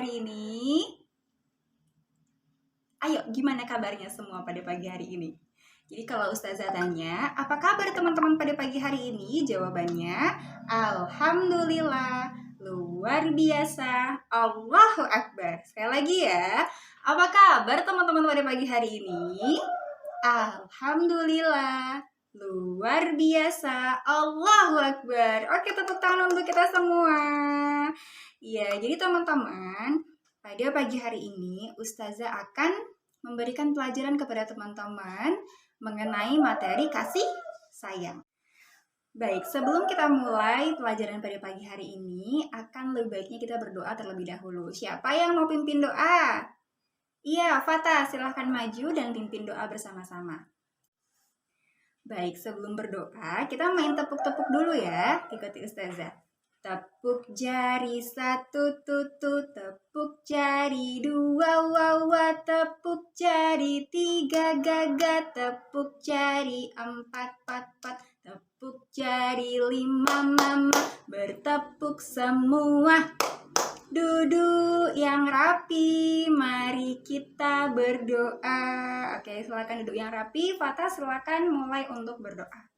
hari ini? Ayo, gimana kabarnya semua pada pagi hari ini? Jadi kalau Ustazah tanya, apa kabar teman-teman pada pagi hari ini? Jawabannya, Alhamdulillah, luar biasa, Allahu Akbar. Sekali lagi ya, apa kabar teman-teman pada pagi hari ini? Alhamdulillah, luar biasa, Allahu Akbar. Oke, tepuk tangan untuk kita semua. Ya, jadi teman-teman, pada pagi hari ini Ustazah akan memberikan pelajaran kepada teman-teman mengenai materi kasih sayang. Baik, sebelum kita mulai pelajaran pada pagi hari ini, akan lebih baiknya kita berdoa terlebih dahulu. Siapa yang mau pimpin doa? Iya, Fatah, silahkan maju dan pimpin doa bersama-sama. Baik, sebelum berdoa, kita main tepuk-tepuk dulu ya, ikuti Ustazah. Tepuk jari satu tutut, tepuk jari dua wawa, tepuk jari tiga gaga, tepuk jari empat pat pat, tepuk jari lima mama, bertepuk semua. Duduk yang rapi, mari kita berdoa. Oke, silakan duduk yang rapi. Fatah, silakan mulai untuk berdoa.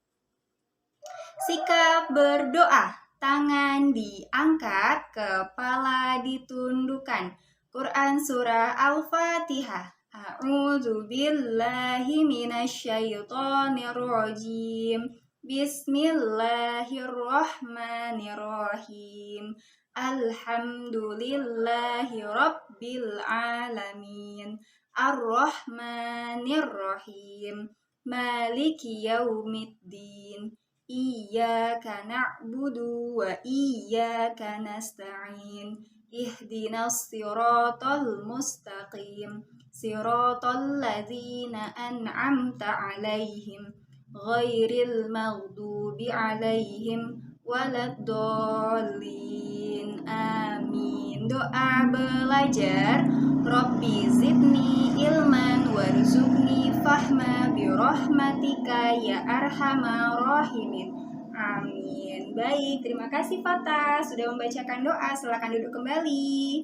Sikap berdoa. Tangan diangkat, kepala ditundukkan. Quran Surah Al-Fatihah. A'udzu billahi minasyaitonir rajim. Bismillahirrahmanirrahim. Alhamdulillahi rabbil alamin. Ar-Rahmanir-Rahim. Maliki yaumiddin. Iyyaka na'budu wa iyyaka nasta'in. Ihdinas siratal mustaqim. Siratal ladzina an'amta 'alaihim ghairil maghdubi 'alaihim waladdallin. Amin. Doa belajar. Rabbi zidni ilman warzuqni fahma birahmatika ya arhamar rahimin. Amin. Baik, terima kasih Fatah sudah membacakan doa. Silakan duduk kembali.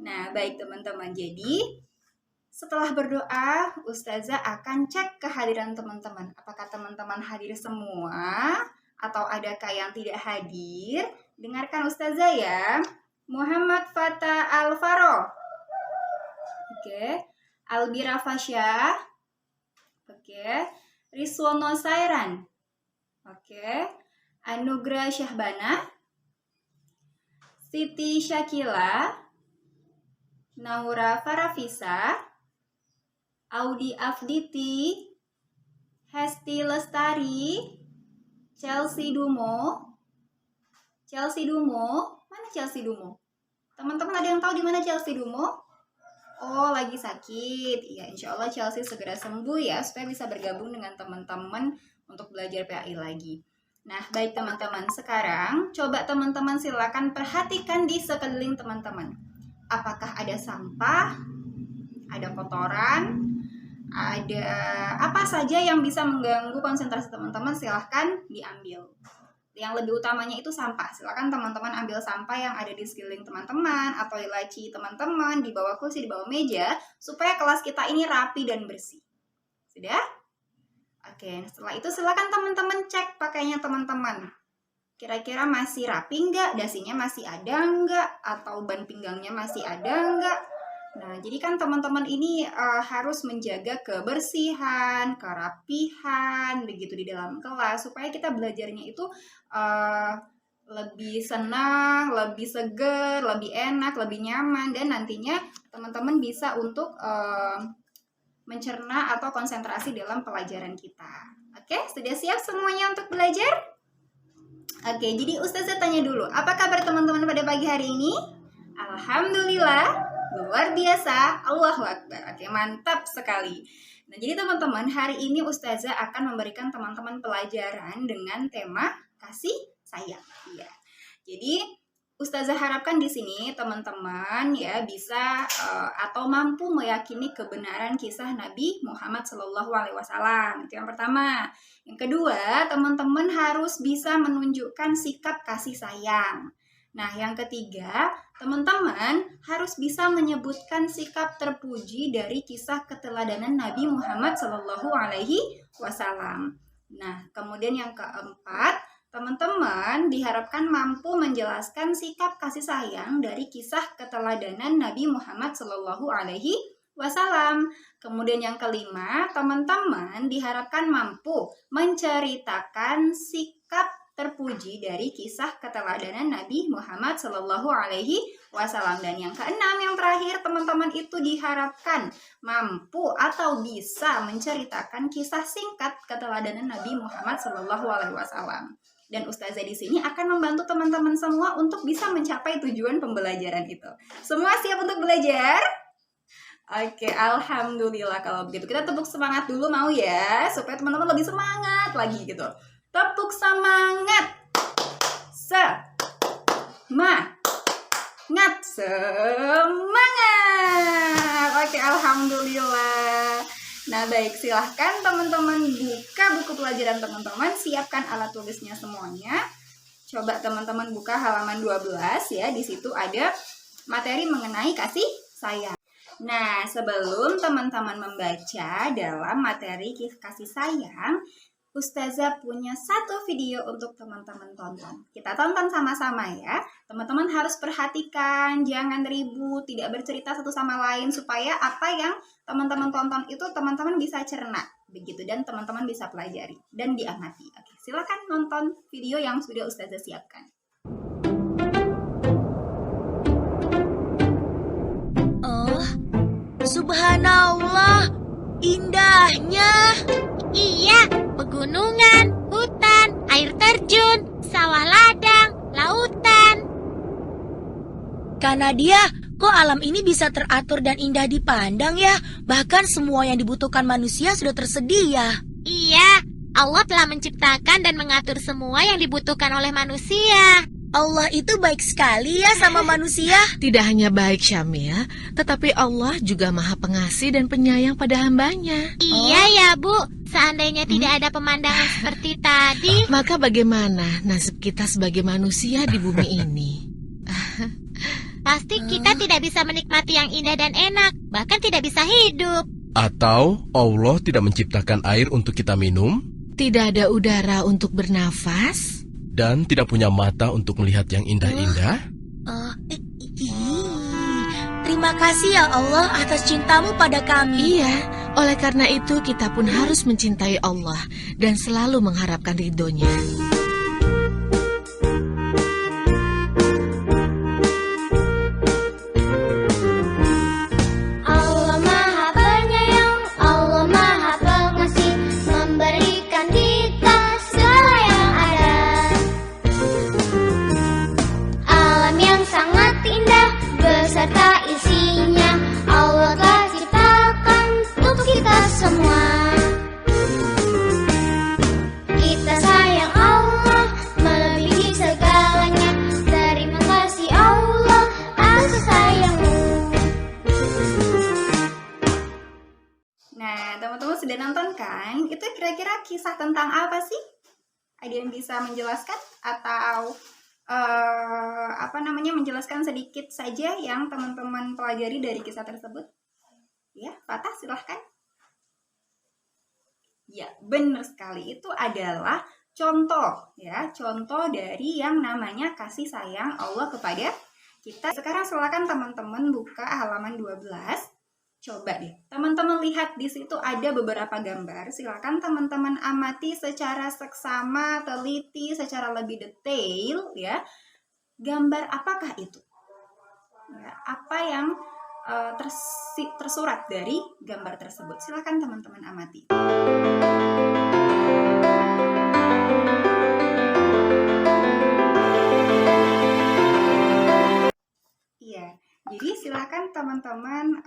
Nah, baik teman-teman. Jadi, setelah berdoa, Ustazah akan cek kehadiran teman-teman. Apakah teman-teman hadir semua atau adakah yang tidak hadir? Dengarkan Ustazah ya. Muhammad Fatah Alvaro. Oke. Albira Fasya. Oke. Riswono Sairan. Oke. Anugrah Syahbana. Siti Syakila. Naura Farafisa. Audi Afditi. Hesti Lestari. Chelsea Dumo. Chelsea Dumo. Mana Chelsea Dumo? Teman-teman ada yang tahu di mana Chelsea Dumo? Oh, lagi sakit. Ya, insya Allah Chelsea segera sembuh ya, supaya bisa bergabung dengan teman-teman untuk belajar PAI lagi. Nah, baik teman-teman. Sekarang, coba teman-teman silakan perhatikan di sekeliling teman-teman. Apakah ada sampah? Ada kotoran? Ada apa saja yang bisa mengganggu konsentrasi teman-teman? Silahkan diambil. Yang lebih utamanya itu sampah. Silakan teman-teman ambil sampah yang ada di sekeliling teman-teman atau di laci teman-teman, di bawah kursi, di bawah meja, supaya kelas kita ini rapi dan bersih. Sudah? Oke, setelah itu silakan teman-teman cek pakainya teman-teman. Kira-kira masih rapi enggak? Dasinya masih ada enggak? Atau ban pinggangnya masih ada enggak? Nah, jadi kan teman-teman ini harus menjaga kebersihan, kerapihan, begitu di dalam kelas, supaya kita belajarnya itu lebih senang, lebih seger, lebih enak, lebih nyaman, dan nantinya teman-teman bisa untuk mencerna atau konsentrasi dalam pelajaran kita. Oke, sudah siap semuanya untuk belajar? Oke, jadi Ustazah tanya dulu, apa kabar teman-teman pada pagi hari ini? Alhamdulillah. Luar biasa, Allahu Akbar. Oke, mantap sekali. Nah, jadi teman-teman, hari ini Ustazah akan memberikan teman-teman pelajaran dengan tema kasih sayang. Ya. Jadi, Ustazah harapkan di sini teman-teman ya bisa atau mampu meyakini kebenaran kisah Nabi Muhammad SAW. Itu yang pertama. Yang kedua, teman-teman harus bisa menunjukkan sikap kasih sayang. Nah, yang ketiga, teman-teman harus bisa menyebutkan sikap terpuji dari kisah keteladanan Nabi Muhammad Shallallahu Alaihi Wasallam. Nah, kemudian yang keempat, teman-teman diharapkan mampu menjelaskan sikap kasih sayang dari kisah keteladanan Nabi Muhammad Shallallahu Alaihi Wasallam. Kemudian yang kelima, teman-teman diharapkan mampu menceritakan sikap terpuji dari kisah keteladanan Nabi Muhammad Shallallahu Alaihi Wasallam. Dan yang keenam, yang terakhir, teman-teman itu diharapkan mampu atau bisa menceritakan kisah singkat keteladanan Nabi Muhammad Shallallahu Alaihi Wasallam. Dan Ustazah di sini akan membantu teman-teman semua untuk bisa mencapai tujuan pembelajaran itu. Semua siap untuk belajar? Oke, alhamdulillah kalau begitu. Kita tepuk semangat dulu mau ya, supaya teman-teman lebih semangat lagi gitu. Tepuk semangat. Semangat. Oke, alhamdulillah. Nah, baik, silahkan teman-teman buka buku pelajaran teman-teman, siapkan alat tulisnya semuanya. Coba teman-teman buka halaman 12 ya, di situ ada materi mengenai kasih sayang. Nah, sebelum teman-teman membaca dalam materi kasih sayang, Ustazah punya satu video untuk teman-teman tonton. Kita tonton sama-sama ya. Teman-teman harus perhatikan, jangan ribut, tidak bercerita satu sama lain, supaya apa yang teman-teman tonton itu teman-teman bisa cerna. Begitu, dan teman-teman bisa pelajari dan diamati. Oke, silakan nonton video yang sudah Ustazah siapkan. Oh, subhanallah, indahnya. Iya, pegunungan, hutan, air terjun, sawah ladang, lautan. Karena kok alam ini bisa teratur dan indah dipandang ya? Bahkan semua yang dibutuhkan manusia sudah tersedia. Iya, Allah telah menciptakan dan mengatur semua yang dibutuhkan oleh manusia. Allah itu baik sekali ya sama manusia. Tidak hanya baik Syamil, tetapi Allah juga maha pengasih dan penyayang pada hambanya. Iya ya Bu, seandainya tidak ada pemandangan seperti tadi, Maka bagaimana nasib kita sebagai manusia di bumi ini? pasti kita tidak bisa menikmati yang indah dan enak, bahkan tidak bisa hidup. Atau Allah tidak menciptakan air untuk kita minum Tidak ada udara untuk bernafas? dan tidak punya mata untuk melihat yang indah-indah? Terima kasih ya Allah atas cintamu pada kami. Iya, oleh karena itu kita pun harus mencintai Allah dan selalu mengharapkan ridhonya. Allah Maha Penyayang, Allah Maha Pengasih, memberikan kita segala yang ada. Alam yang sangat indah beserta isinya, Allah telah ciptakan untuk kita semua. Kita sayang Allah melebihi segalanya. Terima kasih Allah atas sayangmu. Nah, teman-teman sudah nonton kan? Itu kira-kira kisah tentang apa sih? Ada yang bisa menjelaskan atau menjelaskan sedikit saja yang teman-teman pelajari dari kisah tersebut? Ya, Fatah silahkan. Ya, benar sekali. Itu adalah contoh ya, contoh dari yang namanya kasih sayang Allah kepada kita. Sekarang silakan teman-teman buka halaman 12. Coba deh, teman-teman lihat di situ ada beberapa gambar. Silakan teman-teman amati secara seksama, teliti, secara lebih detail ya. Gambar apakah itu? Ya, apa yang tersurat dari gambar tersebut? Silakan teman-teman amati. Iya, jadi silakan teman-teman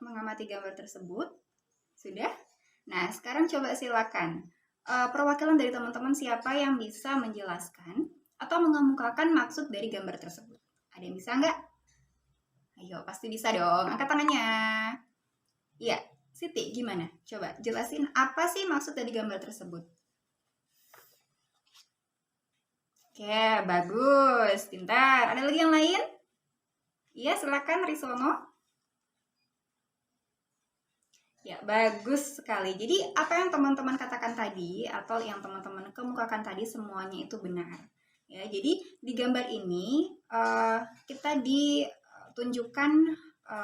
mengamati gambar tersebut. Sudah? Nah, sekarang coba silakan perwakilan dari teman-teman siapa yang bisa menjelaskan atau mengemukakan maksud dari gambar tersebut. Ada yang bisa nggak? Ayo, pasti bisa dong. Angkat tangannya. Iya, Siti, gimana? Coba jelasin apa sih maksud dari gambar tersebut. Oke, bagus, pintar. Ada lagi yang lain? Iya, silakan Risono. Ya, bagus sekali. Jadi, apa yang teman-teman katakan tadi atau yang teman-teman kemukakan tadi semuanya itu benar. Ya, jadi di gambar ini kita ditunjukkan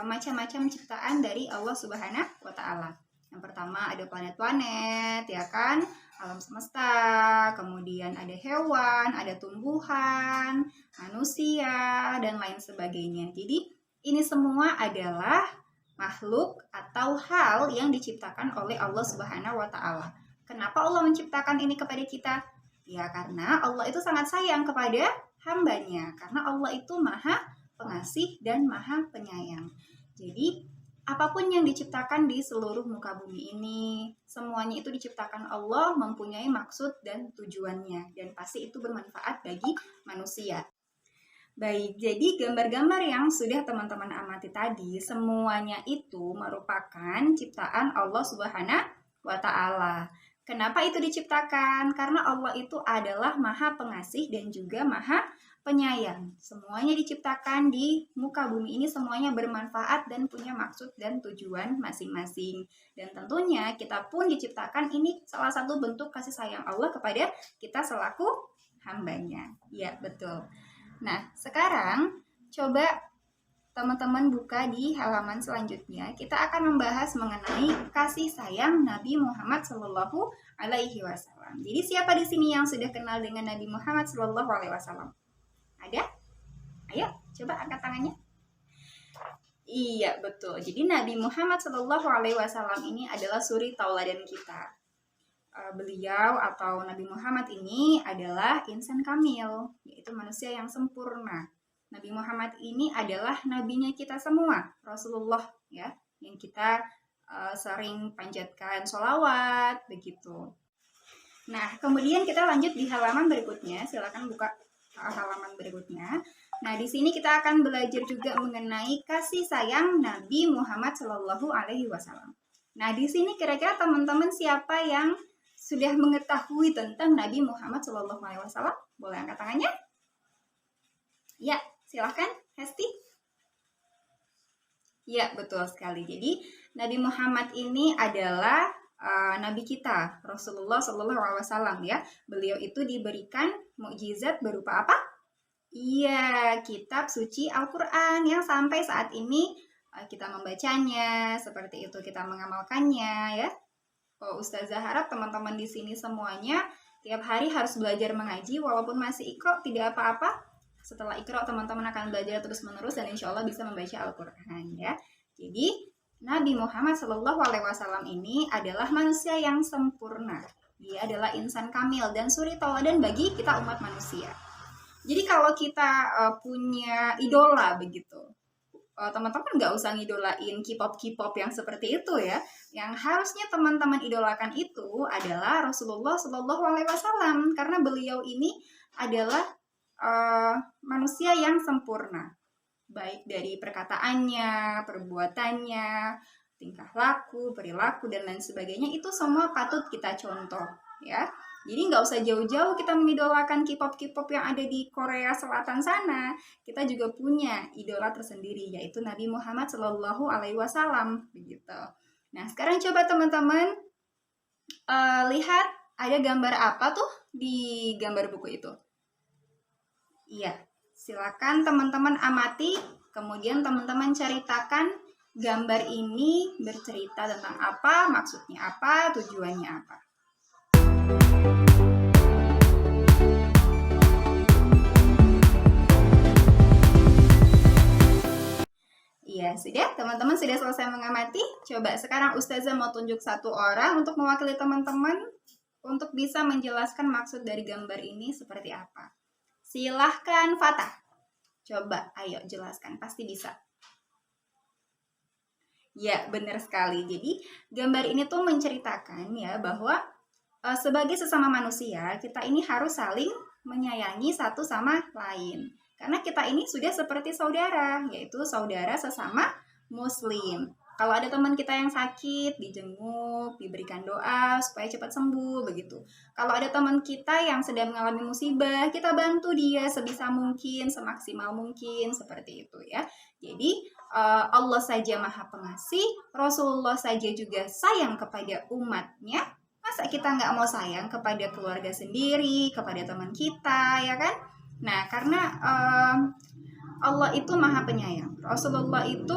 macam-macam ciptaan dari Allah Subhanahu wa taala. Yang pertama ada planet-planet, ya kan? Alam semesta, kemudian ada hewan, ada tumbuhan, manusia, dan lain sebagainya. Jadi, ini semua adalah makhluk atau hal yang diciptakan oleh Allah Subhanahu wa taala. Kenapa Allah menciptakan ini kepada kita? Ya, karena Allah itu sangat sayang kepada hambanya. Karena Allah itu Maha Pengasih dan Maha Penyayang. Jadi, apapun yang diciptakan di seluruh muka bumi ini, semuanya itu diciptakan Allah mempunyai maksud dan tujuannya. Dan pasti itu bermanfaat bagi manusia. Baik, jadi gambar-gambar yang sudah teman-teman amati tadi, semuanya itu merupakan ciptaan Allah Subhanahu wa taala. Kenapa itu diciptakan? Karena Allah itu adalah Maha Pengasih dan juga Maha Penyayang. Semuanya diciptakan di muka bumi ini, semuanya bermanfaat dan punya maksud dan tujuan masing-masing. Dan tentunya kita pun diciptakan, ini salah satu bentuk kasih sayang Allah kepada kita selaku hambanya. Ya, betul. Nah, sekarang coba teman-teman buka di halaman selanjutnya. Kita akan membahas mengenai kasih sayang Nabi Muhammad Shallallahu Alaihi Wasallam. Jadi siapa di sini yang sudah kenal dengan Nabi Muhammad Shallallahu Alaihi Wasallam? Ada? Ayo, coba angkat tangannya. Iya, betul. Jadi Nabi Muhammad Shallallahu Alaihi Wasallam ini adalah suri tauladan kita. Beliau atau Nabi Muhammad ini adalah insan kamil, yaitu manusia yang sempurna. Nabi Muhammad ini adalah nabinya kita semua, Rasulullah ya, yang kita sering panjatkan sholawat begitu. Nah, kemudian kita lanjut di halaman berikutnya. Silakan buka halaman berikutnya. Nah, di sini kita akan belajar juga mengenai kasih sayang Nabi Muhammad Shallallahu Alaihi Wasallam. Nah, di sini kira-kira teman-teman siapa yang sudah mengetahui tentang Nabi Muhammad Shallallahu Alaihi Wasallam? Boleh angkat tangannya? Ya, silahkan, Hesti. Ya, betul sekali. Jadi, Nabi Muhammad ini adalah Nabi kita, Rasulullah Shallallahu Alaihi Wasallam ya. Beliau itu diberikan mukjizat berupa apa? Iya, kitab suci Al-Quran yang sampai saat ini kita membacanya, seperti itu kita mengamalkannya ya. Ustazah harap teman-teman di sini semuanya tiap hari harus belajar mengaji, walaupun masih Iqra tidak apa-apa. Setelah Iqra teman-teman akan belajar terus-menerus dan insya Allah bisa membaca Al-Quran ya. Jadi Nabi Muhammad Shallallahu Alaihi Wasallam ini adalah manusia yang sempurna. Dia adalah insan kamil dan suri tauladan bagi kita umat manusia. Jadi kalau kita punya idola begitu, teman-teman nggak usah ngidolain K-pop yang seperti itu ya. Yang harusnya teman-teman idolakan itu adalah Rasulullah Shallallahu Alaihi Wasallam, karena beliau ini adalah manusia yang sempurna, baik dari perkataannya, perbuatannya, tingkah laku, perilaku dan lain sebagainya, itu semua patut kita contoh ya. Jadi nggak usah jauh-jauh kita mengidolakan K-pop yang ada di Korea Selatan sana. Kita juga punya idola tersendiri, yaitu Nabi Muhammad Shallallahu Alaihi Wasallam begitu. Nah, sekarang coba teman-teman lihat ada gambar apa tuh di gambar buku itu. Iya, silakan teman-teman amati, kemudian teman-teman ceritakan gambar ini bercerita tentang apa, maksudnya apa, tujuannya apa. Iya, sudah. Teman-teman sudah selesai mengamati. Coba sekarang Ustazah mau tunjuk satu orang untuk mewakili teman-teman untuk bisa menjelaskan maksud dari gambar ini seperti apa. Silahkan Fatah. Coba, ayo jelaskan. Pasti bisa. Ya, benar sekali. Jadi, gambar ini tuh menceritakan ya bahwa sebagai sesama manusia, kita ini harus saling menyayangi satu sama lain. Karena kita ini sudah seperti saudara, yaitu saudara sesama muslim. Kalau ada teman kita yang sakit, dijenguk, diberikan doa supaya cepat sembuh begitu. Kalau ada teman kita yang sedang mengalami musibah, kita bantu dia sebisa mungkin, semaksimal mungkin, seperti itu ya. Jadi Allah saja Maha Pengasih, Rasulullah saja juga sayang kepada umatnya. Masa kita nggak mau sayang kepada keluarga sendiri, kepada teman kita, ya kan? Nah, karena Allah itu Maha Penyayang, Rasulullah itu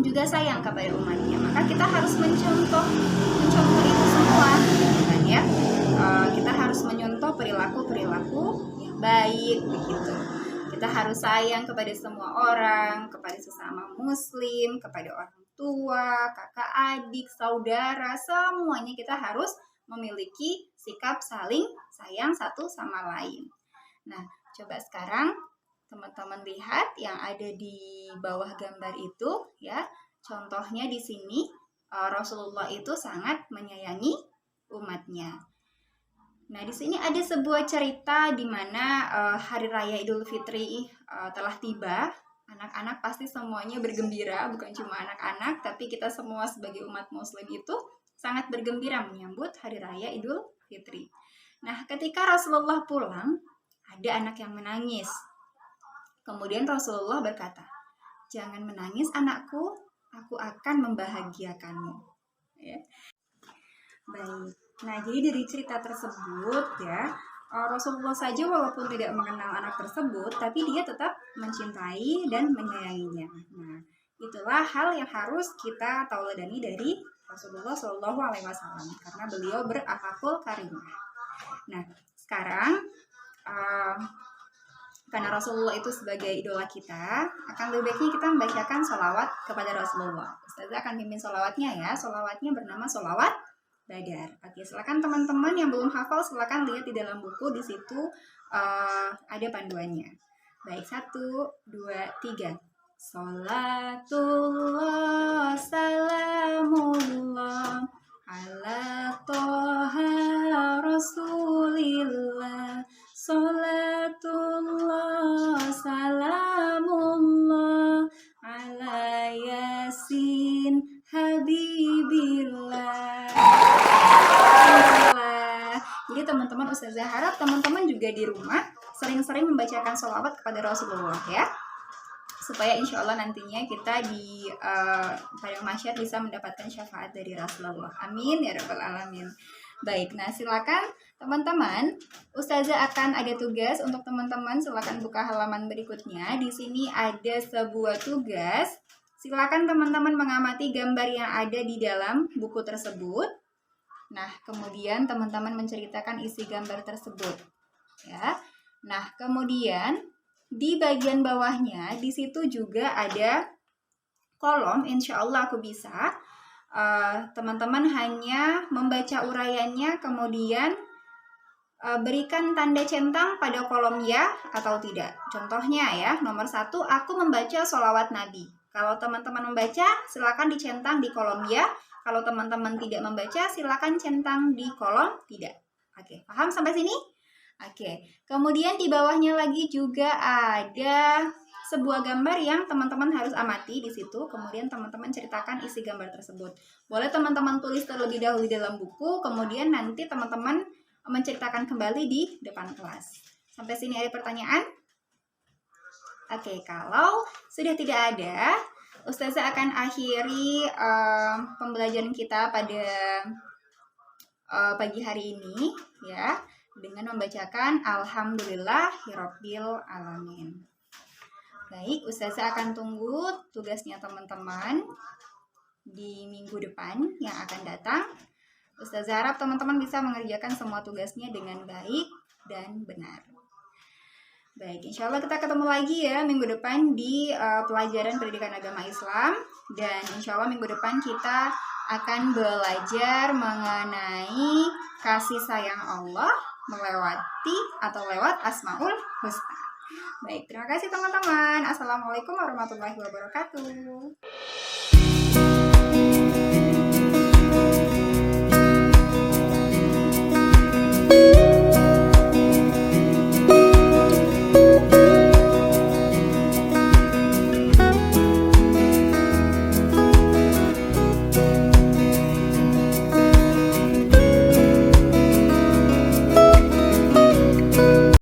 juga sayang kepada umatnya, maka kita harus mencontoh itu semua, kan ya? Kita harus menyontoh perilaku yang baik begitu. Kita harus sayang kepada semua orang, kepada sesama muslim, kepada orang tua, kakak adik, saudara, semuanya kita harus memiliki sikap saling sayang satu sama lain. Nah, coba sekarang teman-teman lihat yang ada di bawah gambar itu ya. Contohnya di sini Rasulullah itu sangat menyayangi umatnya. Nah, di sini ada sebuah cerita di mana hari raya Idul Fitri telah tiba. Anak-anak pasti semuanya bergembira, bukan cuma anak-anak, tapi kita semua sebagai umat muslim itu sangat bergembira menyambut hari raya Idul Fitri. Nah, ketika Rasulullah pulang, ada anak yang menangis. Kemudian Rasulullah berkata, "Jangan menangis anakku, aku akan membahagiakanmu." Ya. Baik. Nah, jadi dari cerita tersebut ya, Rasulullah saja walaupun tidak mengenal anak tersebut, tapi dia tetap mencintai dan menyayanginya. Nah, itulah hal yang harus kita tauladani dari Rasulullah SAW karena beliau berakhlakul karimah. Nah, sekarang karena Rasulullah itu sebagai idola kita, akan lebih baiknya kita membacakan sholawat kepada Rasulullah. Ustazah akan pimpin sholawatnya ya. Sholawatnya bernama sholawat Badar. Oke, silakan teman-teman yang belum hafal, silakan lihat di dalam buku, di situ ada panduannya. Baik, 1, 2, 3. Sholatullah, salamullah, ala toha rasulillah. Sholatullah, salamullah, ala yasin habibillah. Jadi teman-teman, Ustazah harap teman-teman juga di rumah sering-sering membacakan sholawat kepada Rasulullah ya, supaya insya Allah nantinya kita di padang mahsyar bisa mendapatkan syafaat dari Rasulullah. Amin ya rabbal alamin. Baik, nah silakan teman-teman, Ustazah akan ada tugas untuk teman-teman. Silakan buka halaman berikutnya. Di sini ada sebuah tugas. Silakan teman-teman mengamati gambar yang ada di dalam buku tersebut. Nah, kemudian teman-teman menceritakan isi gambar tersebut. Ya. Nah, kemudian di bagian bawahnya di situ juga ada kolom. Insya Allah aku bisa. Teman-teman hanya membaca uraiannya, kemudian berikan tanda centang pada kolom ya atau tidak. Contohnya ya, nomor 1, aku membaca sholawat Nabi. Kalau teman-teman membaca, silakan dicentang di kolom ya. Kalau teman-teman tidak membaca, silakan centang di kolom tidak. Oke, paham sampai sini? Oke, kemudian di bawahnya lagi juga ada sebuah gambar yang teman-teman harus amati di situ. Kemudian teman-teman ceritakan isi gambar tersebut. Boleh teman-teman tulis terlebih dahulu di dalam buku, kemudian nanti teman-teman menceritakan kembali di depan kelas. Sampai sini ada pertanyaan? Oke, kalau sudah tidak ada, Ustazah akan akhiri pembelajaran kita pada pagi hari ini ya, dengan membacakan Alhamdulillahirabbil alamin. Baik, Ustazah akan tunggu tugasnya teman-teman di minggu depan yang akan datang. Ustazah harap teman-teman bisa mengerjakan semua tugasnya dengan baik dan benar. Baik, insya Allah kita ketemu lagi ya minggu depan di pelajaran pendidikan agama Islam. Dan insya Allah minggu depan kita akan belajar mengenai kasih sayang Allah melewati atau lewat Asmaul Husna. Baik, terima kasih teman-teman. Assalamualaikum warahmatullahi wabarakatuh.